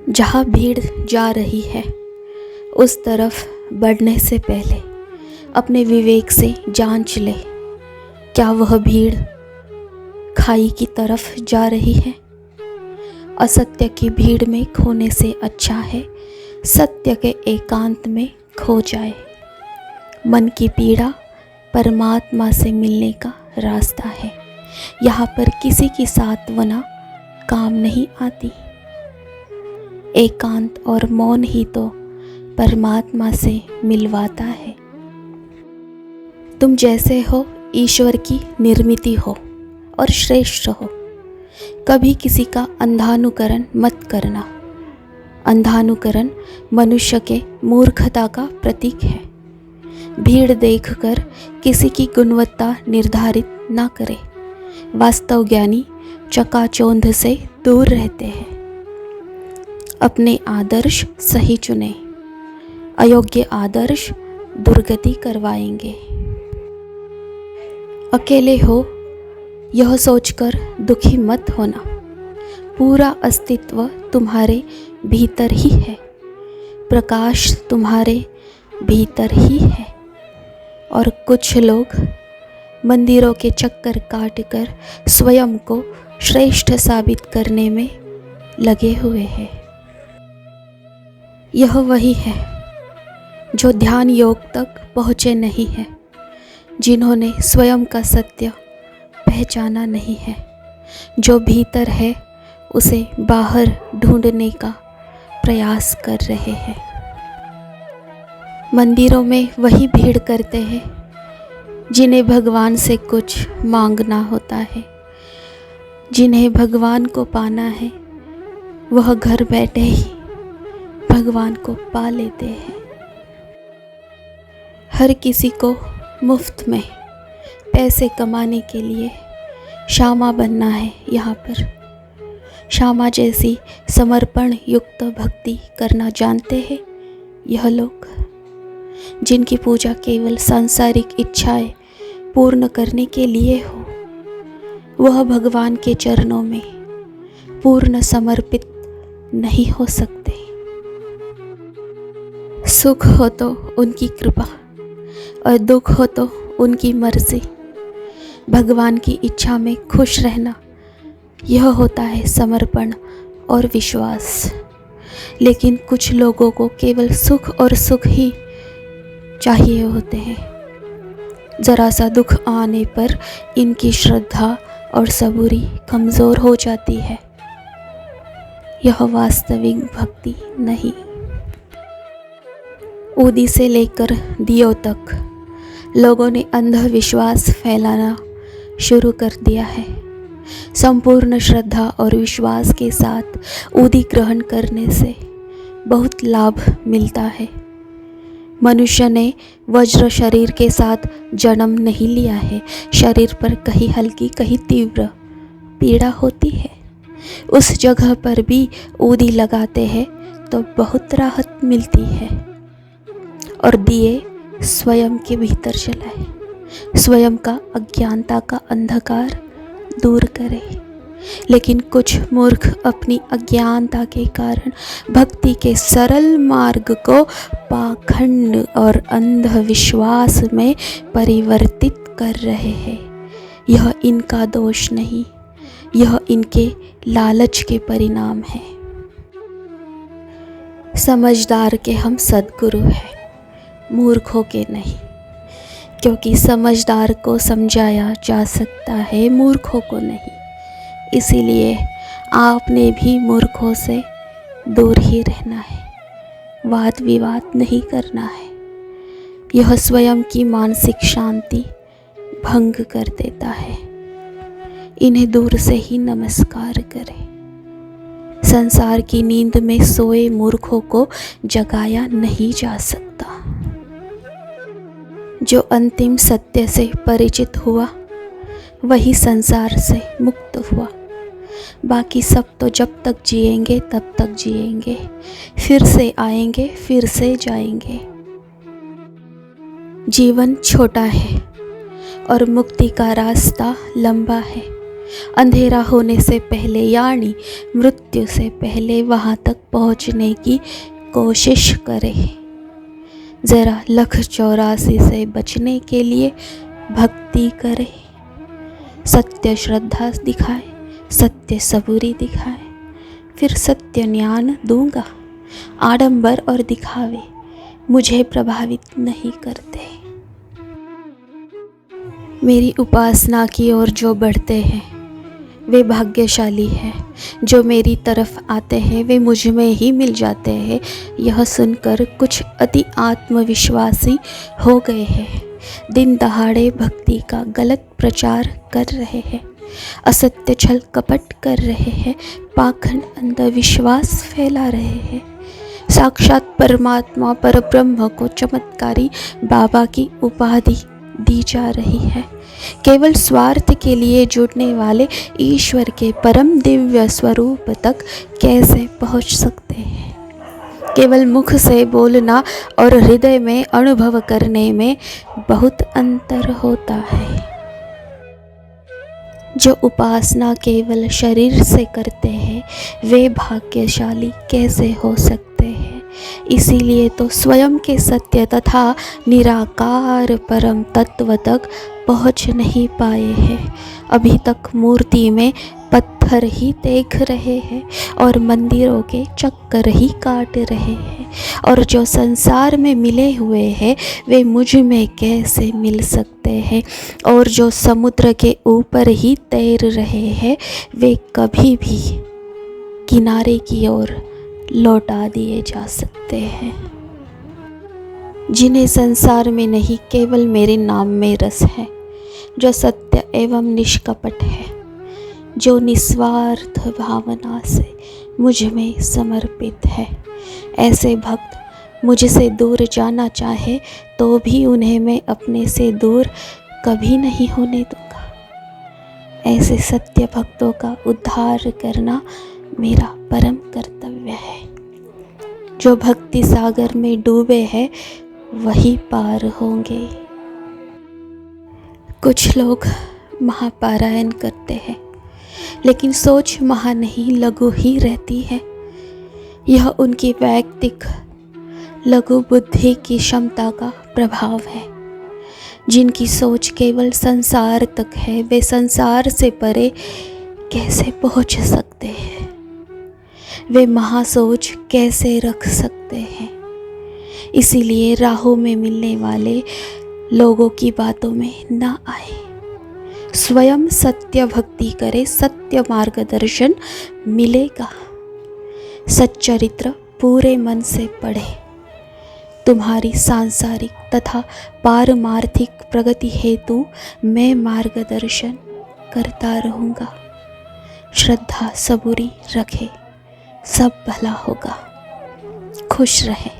जहाँ भीड़ जा रही है उस तरफ बढ़ने से पहले अपने विवेक से जांच ले, क्या वह भीड़ खाई की तरफ जा रही है। असत्य की भीड़ में खोने से अच्छा है सत्य के एकांत में खो जाए। मन की पीड़ा परमात्मा से मिलने का रास्ता है, यहाँ पर किसी की सांत्वना काम नहीं आती। एकांत और मौन ही तो परमात्मा से मिलवाता है। तुम जैसे हो ईश्वर की निर्मिति हो और श्रेष्ठ हो। कभी किसी का अंधानुकरण मत करना। अंधानुकरण मनुष्य के मूर्खता का प्रतीक है। भीड़ देखकर किसी की गुणवत्ता निर्धारित ना करे। वास्तव ज्ञानी चकाचौंध से दूर रहते हैं। अपने आदर्श सही चुने, अयोग्य आदर्श दुर्गति करवाएंगे। अकेले हो यह सोचकर दुखी मत होना। पूरा अस्तित्व तुम्हारे भीतर ही है, प्रकाश तुम्हारे भीतर ही है। और कुछ लोग मंदिरों के चक्कर काटकर स्वयं को श्रेष्ठ साबित करने में लगे हुए हैं। यह वही है जो ध्यान योग तक पहुँचे नहीं है, जिन्होंने स्वयं का सत्य पहचाना नहीं है। जो भीतर है उसे बाहर ढूंढने का प्रयास कर रहे हैं। मंदिरों में वही भीड़ करते हैं जिन्हें भगवान से कुछ मांगना होता है। जिन्हें भगवान को पाना है वह घर बैठे ही भगवान को पा लेते हैं। हर किसी को मुफ्त में पैसे कमाने के लिए श्यामा बनना है। यहाँ पर श्यामा जैसी समर्पण युक्त भक्ति करना जानते हैं यह लोग, जिनकी पूजा केवल सांसारिक इच्छाएं पूर्ण करने के लिए हो। वह भगवान के चरणों में पूर्ण समर्पित नहीं हो सकते। सुख हो तो उनकी कृपा और दुख हो तो उनकी मर्जी। भगवान की इच्छा में खुश रहना यह होता है समर्पण और विश्वास। लेकिन कुछ लोगों को केवल सुख और सुख ही चाहिए होते हैं। ज़रा सा दुख आने पर इनकी श्रद्धा और सबूरी कमज़ोर हो जाती है। यह वास्तविक भक्ति नहीं। ऊदी से लेकर दियों तक लोगों ने अंधविश्वास फैलाना शुरू कर दिया है। संपूर्ण श्रद्धा और विश्वास के साथ ऊदी ग्रहण करने से बहुत लाभ मिलता है। मनुष्य ने वज्र शरीर के साथ जन्म नहीं लिया है। शरीर पर कहीं हल्की कहीं तीव्र पीड़ा होती है। उस जगह पर भी ऊदी लगाते हैं तो बहुत राहत मिलती है। और दिए स्वयं के भीतर जलाए, स्वयं का अज्ञानता का अंधकार दूर करे। लेकिन कुछ मूर्ख अपनी अज्ञानता के कारण भक्ति के सरल मार्ग को पाखंड और अंधविश्वास में परिवर्तित कर रहे हैं। यह इनका दोष नहीं, यह इनके लालच के परिणाम है। समझदार के हम सद्गुरु हैं, मूर्खों के नहीं। क्योंकि समझदार को समझाया जा सकता है, मूर्खों को नहीं। इसीलिए आपने भी मूर्खों से दूर ही रहना है। वाद विवाद नहीं करना है। यह स्वयं की मानसिक शांति भंग कर देता है। इन्हें दूर से ही नमस्कार करें। संसार की नींद में सोए मूर्खों को जगाया नहीं जा सकता। जो अंतिम सत्य से परिचित हुआ वही संसार से मुक्त हुआ। बाकी सब तो जब तक जिएंगे तब तक जिएंगे, फिर से आएंगे फिर से जाएंगे। जीवन छोटा है और मुक्ति का रास्ता लंबा है। अंधेरा होने से पहले यानी मृत्यु से पहले वहाँ तक पहुँचने की कोशिश करें। ज़रा लख 84 से बचने के लिए भक्ति करें। सत्य श्रद्धा दिखाए, सत्य सबूरी दिखाए, फिर सत्य ज्ञान दूंगा। आडंबर और दिखावे मुझे प्रभावित नहीं करते। मेरी उपासना की ओर जो बढ़ते हैं वे भाग्यशाली हैं। जो मेरी तरफ आते हैं वे मुझ में ही मिल जाते हैं। यह सुनकर कुछ अति आत्मविश्वासी हो गए हैं। दिन दहाड़े भक्ति का गलत प्रचार कर रहे हैं, असत्य छल कपट कर रहे हैं, पाखंड अंधविश्वास फैला रहे हैं। साक्षात परमात्मा परब्रह्म को चमत्कारी बाबा की उपाधि दी जा रही है। केवल स्वार्थ के लिए जुड़ने वाले ईश्वर के परम दिव्य स्वरूप तक कैसे पहुंच सकते हैं? केवल मुख से बोलना और हृदय में अनुभव करने में बहुत अंतर होता है। जो उपासना केवल शरीर से करते हैं वे भाग्यशाली कैसे हो सकते हैं? इसीलिए तो स्वयं के सत्य तथा निराकार परम तत्व तक पहुँच नहीं पाए हैं। अभी तक मूर्ति में पत्थर ही देख रहे हैं और मंदिरों के चक्कर ही काट रहे हैं। और जो संसार में मिले हुए हैं वे मुझ में कैसे मिल सकते हैं? और जो समुद्र के ऊपर ही तैर रहे हैं वे कभी भी किनारे की ओर लौटा दिए जा सकते हैं। जिन्हें संसार में नहीं केवल मेरे नाम में रस है, जो सत्य एवं निष्कपट है, जो निस्वार्थ भावना से मुझ में समर्पित है, ऐसे भक्त मुझसे दूर जाना चाहे तो भी उन्हें मैं अपने से दूर कभी नहीं होने दूंगा। ऐसे सत्य भक्तों का उद्धार करना मेरा परम कर्तव्य है। जो भक्ति सागर में डूबे हैं वही पार होंगे। कुछ लोग महापारायण करते हैं लेकिन सोच महा नहीं लघु ही रहती है। यह उनकी वैयक्तिक लघु बुद्धि की क्षमता का प्रभाव है। जिनकी सोच केवल संसार तक है वे संसार से परे कैसे पहुंच सकते हैं? वे महासोच कैसे रख सकते हैं? इसीलिए राहों में मिलने वाले लोगों की बातों में न आए। स्वयं सत्य भक्ति करे, सत्य मार्गदर्शन मिलेगा। सच्चरित्र पूरे मन से पढ़े। तुम्हारी सांसारिक तथा पारमार्थिक प्रगति हेतु मैं मार्गदर्शन करता रहूँगा। श्रद्धा सबूरी रखे, सब भला होगा। खुश रहें।